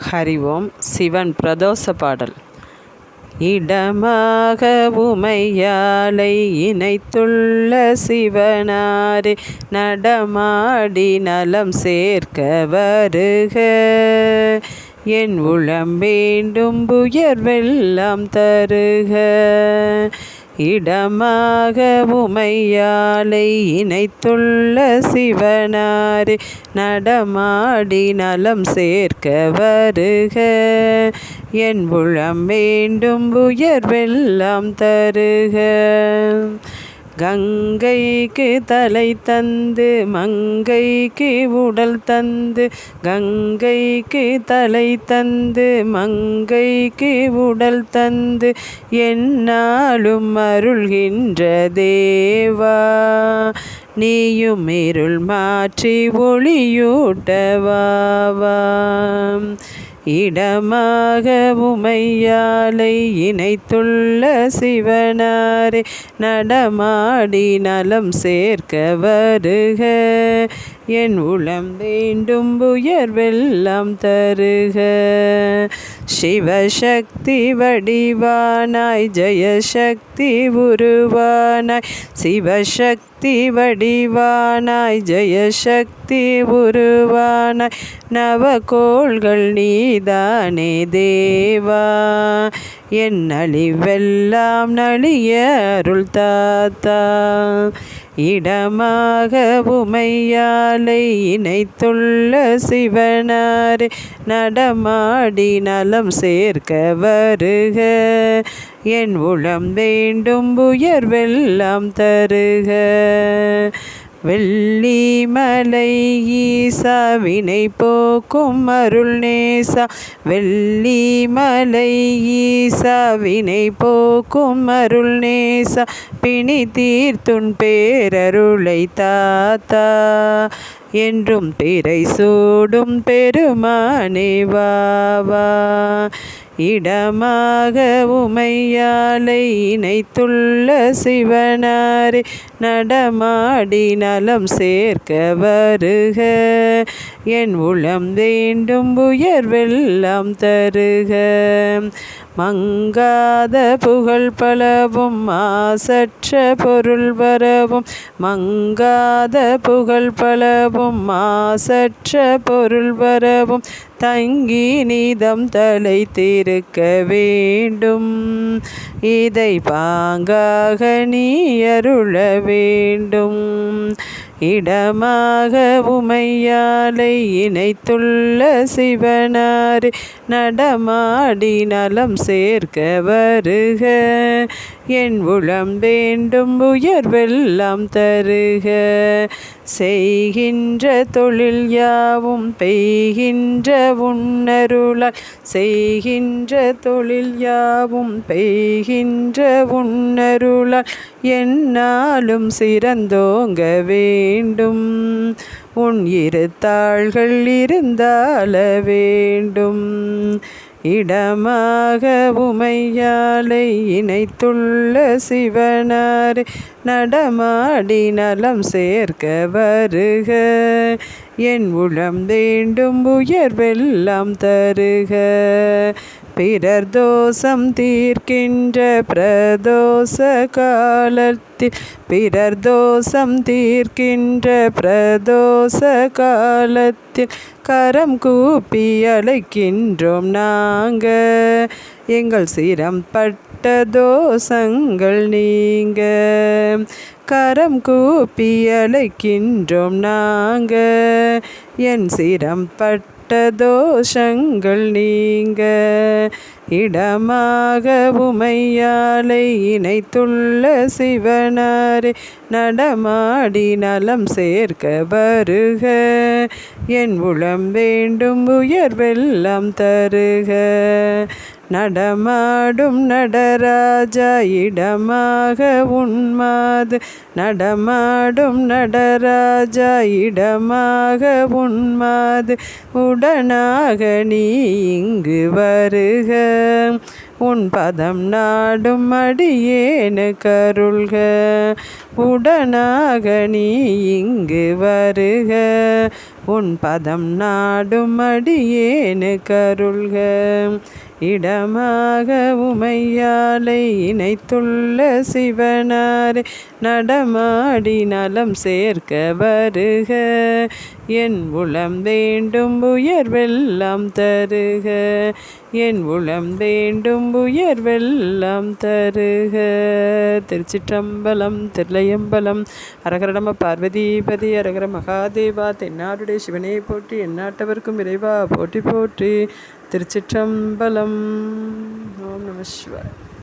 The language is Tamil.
ஹரி ஓம். சிவன் பிரதோஷ பாடல். இடமாக உமையாலை இணைத்துள்ள சிவனாரே, நடமாடி நலம் சேர்க்க வருக. என் உளம் வேண்டும் உயர்வெல்லாம் தருக. இடமாக உமையாலை இணைத்துள்ள சிவனாரே, நடமாடி நலம் சேர்க்க வருக. என் உளம் வேண்டும் உயர்வெல்லாம் தருக. கங்கைக்கு தலை தந்து மங்கைக்கு உடல் தந்து, கங்கைக்கு தலை தந்து மங்கைக்கு உடல் தந்து, எந்நாளும் அருள்கின்ற தேவா, நீயும் இருள் மாற்றி ஒளியூட்டவாவா. இடமாக உமையாலை இணைத்துள்ள சிவனாரே, நடமாடி நலம் சேர்க்க வருக. என் உளம் வேண்டும் உயர்வெல்லாம் தருக. சிவசக்தி வடிவானாய் ஜெயசக்தி உருவானாய், சிவசக்தி வடிவானாய் ஜெயசக்தி உருவானாய், நவகோள்கள் நீதானே தேவா, என் அழிவெல்லாம் நலிய அருள் தாத்தா. இடமாக உமையாலை இணைத்துள்ள சிவனாரே, நடமாடி நலம் சேர்க்க வருக. என் உளம் வேண்டும் உயர்வெல்லாம் தருக. வெள்ளிமலை ஈசா வினை போக்கும் அருள் நேசா, வெள்ளிமலை ஈசா வினை போக்கும் அருள் நேசா, பிணி தீர்த்துன் பேரருளை தாத்தா, என்றும் பிறை சூடும் பெருமானே வாவா. இடமாக உமையாலை இணைத்துள்ள சிவனாரே, நடமாடி நலம் சேர்க்க வருக. என் உளம் வேண்டும் உயர்வெல்லாம் தருக. மங்காத புகழ் பலவும் மாசற்ற பொருள் வரவும், மங்காத புகழ் பலவும் மாசற்ற பொருள் வரவும், தங்கி நீதம் தலை தீர்க்க வேண்டும். இதை பாங்காக நீ அருள வேண்டும். இடமாக உமையாலை இணைத்துள்ள சிவனாரே, நடமாடி நலம் சேர்க்க வருக. என் உளம் வேண்டும் உயர்வெல்லாம் தருக. செய்கின்ற தொழில் யாவும் பெய்கின்ற உன்னருளால், செய்கின்ற தொழில் யாவும் பெய்கின்ற உன்னருளால், எந்நாளும் சிறந்தோங்க வேண்டும். உன் இரு தாள்கள் இருந்தால வேண்டும். இடமாக உமையாலை இணைத்துள்ள சிவனாரே, நடமாடி நலம் சேர்க்க வருக. என் உளம் வேண்டும் உயர்வெல்லாம் தருக. பிறர் தோஷம் தீர்க்கின்ற பிரதோஷ காலத்தில், பிறர் தோஷம் தீர்க்கின்ற பிரதோஷ காலத்தில், கரம் கூப்பி அழைக்கின்றோம் நாங்க, எங்கள் சிரம் பட்ட தோஷங்கள் நீங்க. கரம் கூப்பி அழைக்கின்றோம் நாங்க, என் சிரம் பட்ட தோஷங்கள் நீங்க. இடமாக உமையாலை இணைத்துள்ள சிவனாரே, நடமாடி நலம் சேர்க்க வருக. என் உளம் வேண்டும் உயர்வெல்லாம் தருக. நடமாடும் நடராஜா இடமாக உன்மாது, நடமாடும் நடராஜா இடமாக உன்மாது, உடனாக நீ இங்கு வருக. உன் பதம் நாடும் அடியேனு கருள்க. உடனாக நீ இங்கு வருக. உன் பதம் நாடும் அடியேனு கருள்க. இடமாக உமையாலை இணைத்துள்ள சிவனாரே நடமாடி நலம் சேர்க்க வருக. என் உளம் வேண்டும் உயர்வெல்லாம் தருக. என் உளம் வேண்டும் உயர்வெல்லாம் தருக. திருச்சிற்றம்பலம். தில்லையம்பலம். அரகர நம பார்வதிபதி. அரகர மகாதேவா. தென்னாடுடைய சிவனே போற்றி. எந்நாட்டவர்க்கும் இறைவா போற்றி போற்றி. திருச்சிற்றம்பலம். ஓம் நம சிவாய.